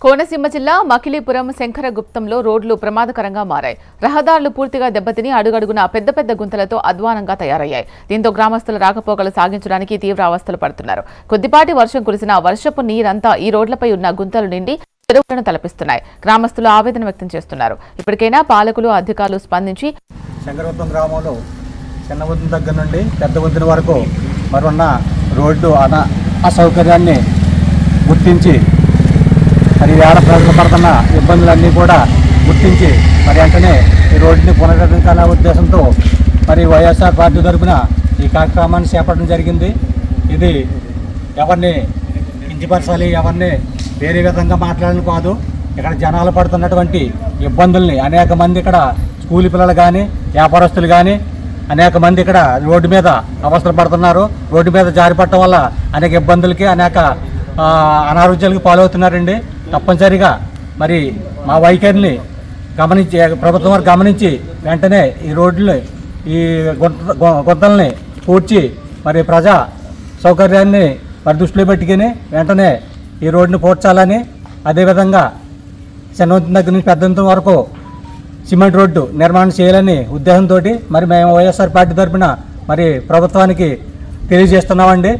కోనసీమ జిల్లా మకిలీపురం శంకరగుప్తంలో రోడ్లు ప్రమాదకరంగా మారాయి. రహదారులు పూర్తిగా దెబ్బతిని అడుగడుగున పెద్ద పెద్ద గుంతలతో అధ్వానంగా తయారయ్యాయి. దీంతో గ్రామస్తులు రాకపోకలు సాగించడానికి తీవ్ర అవస్థలు పడుతున్నారు. కొద్దిపాటి వర్షం కురిసిన వర్షపు నీరంతా ఈ రోడ్లపై ఉన్న గుంతలు నిండి చెరువులను తలపిస్తున్నాయి. గ్రామస్తులు ఆవేదన వ్యక్తం చేస్తున్నారు. ఇప్పటికైనా పాలకులు, అధికారులు స్పందించి శంకరగుప్తం గ్రామంలో చిన్న వంతెన దగ్గర నుండి పెద్ద వంతెన వరకు మరున్న రోడ్డు అసౌకర్యాన్ని గుర్తించి మరి ఏడ ప్రజలు పడుతున్న ఇబ్బందులన్నీ కూడా గుర్తించి మరి వెంటనే ఈ రోడ్డుని పునరుద్ధరించాలనే ఉద్దేశంతో మరి వైఎస్ఆర్ పార్టీ తరఫున ఈ కార్యక్రమాన్ని చేపట్టడం జరిగింది. ఇది ఎవరిని కించపరచాలి, ఎవరిని వేరే విధంగా మాట్లాడాలని కాదు. ఇక్కడ జనాలు పడుతున్నటువంటి ఇబ్బందుల్ని అనేక మంది ఇక్కడ స్కూల్ పిల్లలు కానీ వ్యాపారస్తులు కానీ అనేక మంది ఇక్కడ రోడ్డు మీద అవస్థలు పడుతున్నారు. రోడ్డు మీద జారిపడటం వల్ల అనేక ఇబ్బందులకి అనేక అనారోగ్యాలకు పాలవుతున్నారండి. తప్పనిసరిగా మరి మా వైఖరిని గమనించి ప్రభుత్వం వారు గమనించి వెంటనే ఈ రోడ్లని ఈ గుంతల్ని పూడ్చి మరి ప్రజా సౌకర్యాన్ని మరి దృష్టిలో పెట్టుకుని వెంటనే ఈ రోడ్డుని పూడ్చాలని, అదేవిధంగా చిన్న దగ్గర నుంచి పెద్ద వరకు సిమెంట్ రోడ్డు నిర్మాణం చేయాలని ఉద్దేశంతో మరి మేము వైఎస్ఆర్ పార్టీ తరఫున మరి ప్రభుత్వానికి తెలియజేస్తున్నామండి.